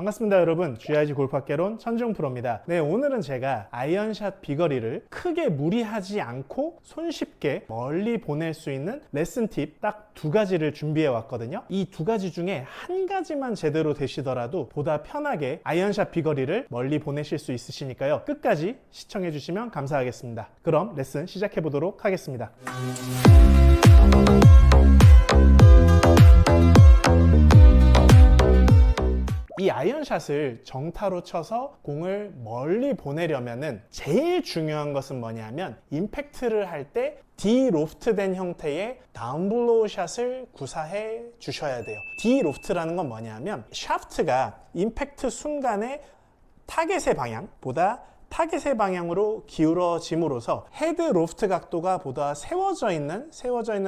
반갑습니다 여러분. GIG 골프학개론 천지용 프로입니다. 네, 오늘은 제가 아이언샷 비거리를 크게 무리하지 않고 손쉽게 멀리 보낼 수 있는 레슨 팁 딱 두 가지를 준비해 왔거든요. 이 두 가지 중에 한 가지만 제대로 되시더라도 보다 편하게 아이언샷 비거리를 멀리 보내실 수 있으시니까요. 끝까지 시청해 주시면 감사하겠습니다. 그럼 레슨 시작해 보도록 하겠습니다. 이 아이언샷을 정타로 쳐서 공을 멀리 보내려면은 제일 중요한 것은 뭐냐면 임팩트를 할 때 디로프트된 형태의 다운블로우 샷을 구사해 주셔야 돼요. 디로프트라는 건 뭐냐면 샤프트가 임팩트 순간에 타겟의 방향보다 타겟의 방향으로 기울어짐으로써 헤드 로프트 각도가 보다 세워져 있는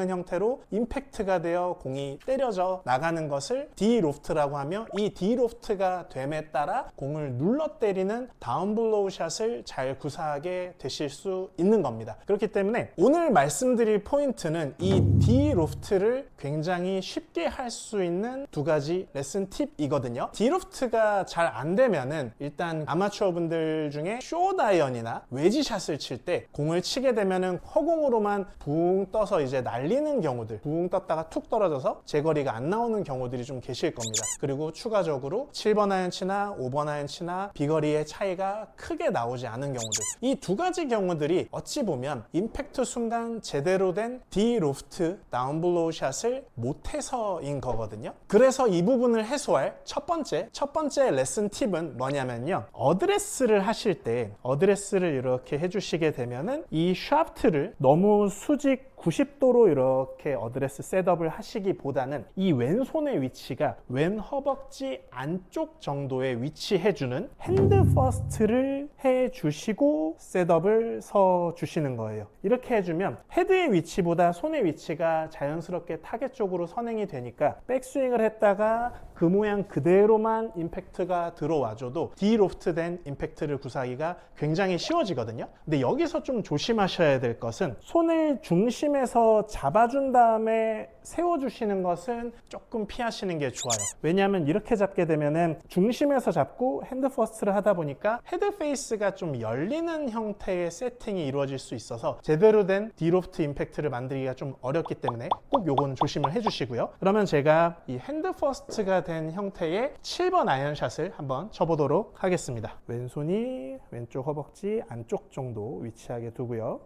형태로 임팩트가 되어 공이 때려져 나가는 것을 디로프트라고 하며, 이 디로프트가 됨에 따라 공을 눌러 때리는 다운블로우 샷을 잘 구사하게 되실 수 있는 겁니다. 그렇기 때문에 오늘 말씀드릴 포인트는 이 디로프트를 굉장히 쉽게 할 수 있는 두 가지 레슨 팁이거든요. 디로프트가 잘 안 되면은 일단 아마추어 분들 중에 숏 아이언이나 웨지샷을 칠 때 공을 치게 되면은 허공으로만 붕 떠서 이제 날리는 경우들, 붕 떴다가 툭 떨어져서 제거리가 안 나오는 경우들이 좀 계실 겁니다. 그리고 추가적으로 7번 아이언 치나 5번 아이언 치나 비거리의 차이가 크게 나오지 않은 경우들, 이 두 가지 경우들이 어찌 보면 임팩트 순간 제대로 된 디로프트 다운블로우 샷을 못해서인 거거든요. 그래서 이 부분을 해소할 첫 번째 레슨 팁은 뭐냐면요, 어드레스를 하실 때 어드레스를 이렇게 해주시게 되면은 이 샤프트를 너무 수직 90도로 이렇게 어드레스 셋업을 하시기보다는 이 왼손의 위치가 왼 허벅지 안쪽 정도에 위치해주는 핸드 퍼스트를 해주시고 셋업을 서주시는 거예요. 이렇게 해주면 헤드의 위치보다 손의 위치가 자연스럽게 타겟 쪽으로 선행이 되니까 백스윙을 했다가 그 모양 그대로만 임팩트가 들어와줘도 디로프트된 임팩트를 구사하기가 굉장히 쉬워지거든요. 근데 여기서 좀 조심하셔야 될 것은 손을 중심에서 잡아준 다음에 세워주시는 것은 조금 피하시는 게 좋아요. 왜냐하면 이렇게 잡게 되면은 중심에서 잡고 핸드 퍼스트를 하다 보니까 헤드 페이스가 좀 열리는 형태의 세팅이 이루어질 수 있어서 제대로 된 디로프트 임팩트를 만들기가 좀 어렵기 때문에 꼭 요거는 조심을 해주시고요. 그러면 제가 이 핸드 퍼스트가 된 형태의 7번 아이언샷을 한번 쳐보도록 하겠습니다. 왼손이 왼쪽 허벅지 안쪽 정도 위치하게 두고요.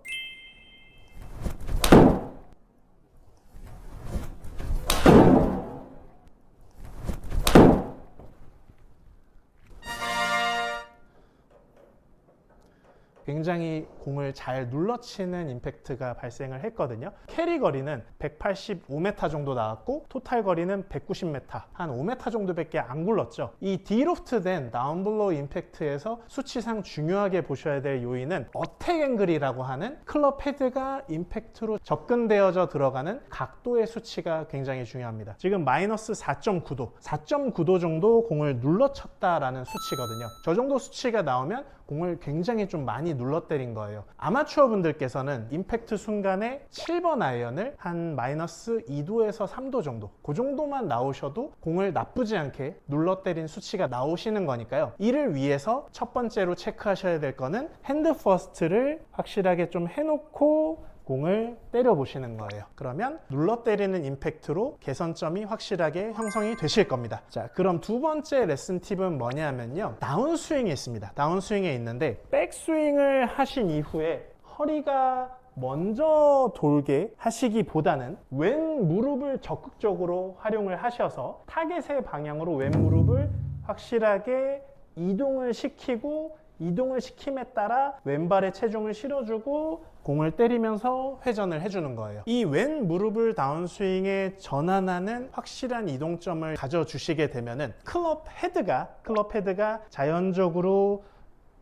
굉장히 공을 잘 눌러치는 임팩트가 발생을 했거든요. 캐리 거리는 185m 정도 나왔고 토탈 거리는 190m, 한 5m 정도밖에 안 굴렀죠. 이 디로프트된 다운블로우 임팩트에서 수치상 중요하게 보셔야 될 요인은 어택 앵글이라고 하는 클럽 헤드가 임팩트로 접근되어져 들어가는 각도의 수치가 굉장히 중요합니다. 지금 마이너스 4.9도 정도 공을 눌러쳤다라는 수치거든요. 저 정도 수치가 나오면 공을 굉장히 좀 많이 눌러 때린 거예요. 아마추어 분들께서는 임팩트 순간에 7번 아이언을 한 마이너스 2도에서 3도 정도, 그 정도만 나오셔도 공을 나쁘지 않게 눌러 때린 수치가 나오시는 거니까요. 이를 위해서 첫 번째로 체크하셔야 될 거는 핸드 퍼스트를 확실하게 좀 해놓고 공을 때려 보시는 거예요. 그러면 눌러 때리는 임팩트로 개선점이 확실하게 형성이 되실 겁니다. 자, 그럼 두 번째 레슨 팁은 뭐냐면요, 다운스윙이 있습니다. 다운스윙에 있는데 백스윙을 하신 이후에 허리가 먼저 돌게 하시기보다는 왼 무릎을 적극적으로 활용을 하셔서 타겟의 방향으로 왼 무릎을 확실하게 이동을 시키고, 이동을 시킴에 따라 왼발에 체중을 실어주고 공을 때리면서 회전을 해주는 거예요. 이 왼 무릎을 다운스윙에 전환하는 확실한 이동점을 가져주시게 되면은 클럽 헤드가 자연적으로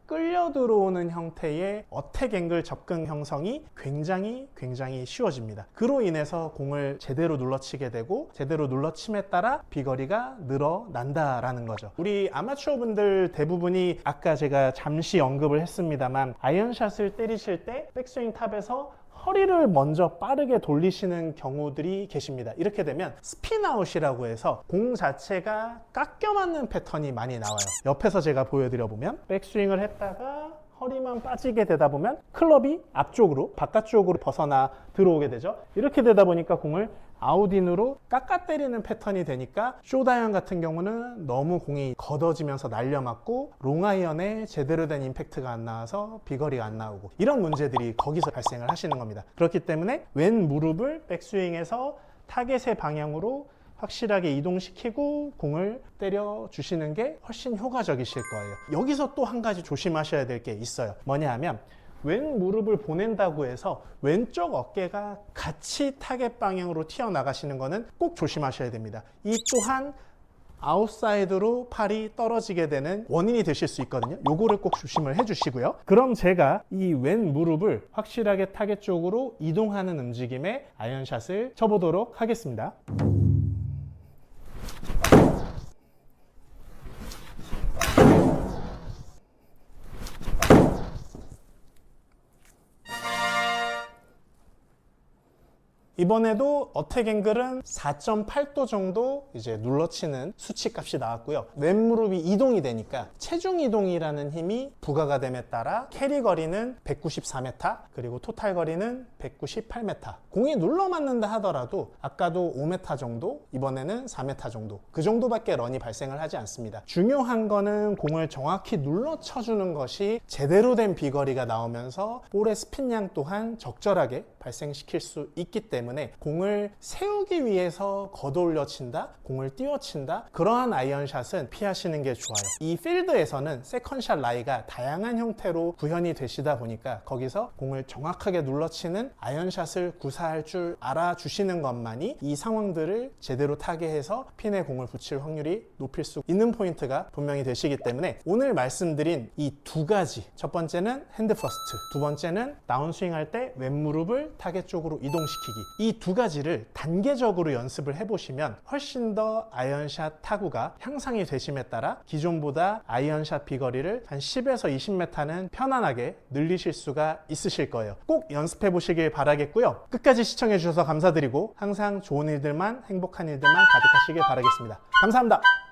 끌려 들어오는 형태의 어택 앵글 접근 형성이 굉장히 쉬워집니다. 그로 인해서 공을 제대로 눌러치게 되고 제대로 눌러침에 따라 비거리가 늘어난다라는 거죠. 우리 아마추어 분들 대부분이 아까 제가 잠시 언급을 했습니다만 아이언샷을 때리실 때 백스윙 탑에서 허리를 먼저 빠르게 돌리시는 경우들이 계십니다. 이렇게 되면 스핀아웃이라고 해서 공 자체가 깎여 맞는 패턴이 많이 나와요. 옆에서 제가 보여드려 보면 백스윙을 했다가 허리만 빠지게 되다 보면 클럽이 앞쪽으로 바깥쪽으로 벗어나 들어오게 되죠. 이렇게 되다 보니까 공을 아웃인으로 깎아 때리는 패턴이 되니까 쇼다이언 같은 경우는 너무 공이 걷어지면서 날려맞고 롱아이언에 제대로 된 임팩트가 안 나와서 비거리가 안 나오고 이런 문제들이 거기서 발생을 하시는 겁니다. 그렇기 때문에 왼 무릎을 백스윙에서 타겟의 방향으로 확실하게 이동시키고 공을 때려 주시는 게 훨씬 효과적이실 거예요. 여기서 또 한 가지 조심하셔야 될 게 있어요. 뭐냐 하면 왼 무릎을 보낸다고 해서 왼쪽 어깨가 같이 타겟 방향으로 튀어나가시는 거는 꼭 조심하셔야 됩니다. 이 또한 아웃사이드로 팔이 떨어지게 되는 원인이 되실 수 있거든요. 요거를 꼭 조심을 해주시고요. 그럼 제가 이 왼 무릎을 확실하게 타겟 쪽으로 이동하는 움직임의 아이언샷을 쳐보도록 하겠습니다. 이번에도 어택 앵글은 4.8도 정도 이제 눌러치는 수치 값이 나왔고요. 왼무릎이 이동이 되니까 체중 이동이라는 힘이 부과가 됨에 따라 캐리 거리는 194m 그리고 토탈 거리는 198m. 공이 눌러 맞는다 하더라도 아까도 5m 정도, 이번에는 4m 정도 그 정도밖에 런이 발생을 하지 않습니다. 중요한 거는 공을 정확히 눌러 쳐주는 것이 제대로 된 비거리가 나오면서 볼의 스핀량 또한 적절하게 발생시킬 수 있기 때문에 공을 세우기 위해서 걷어올려 친다, 공을 띄워친다, 그러한 아이언샷은 피하시는 게 좋아요. 이 필드에서는 세컨샷 라이가 다양한 형태로 구현이 되시다 보니까 거기서 공을 정확하게 눌러치는 아이언샷을 구사할 줄 알아주시는 것만이 이 상황들을 제대로 타개해서 핀에 공을 붙일 확률이 높일 수 있는 포인트가 분명히 되시기 때문에 오늘 말씀드린 이 두 가지, 첫 번째는 핸드 퍼스트, 두 번째는 다운스윙 할 때 왼무릎을 타겟 쪽으로 이동시키기, 이 두 가지를 단계적으로 연습을 해보시면 훨씬 더 아이언샷 타구가 향상이 되심에 따라 기존보다 아이언샷 비거리를 한 10에서 20m는 편안하게 늘리실 수가 있으실 거예요. 꼭 연습해 보시길 바라겠고요. 끝까지 시청해 주셔서 감사드리고 항상 좋은 일들만, 행복한 일들만 가득하시길 바라겠습니다. 감사합니다.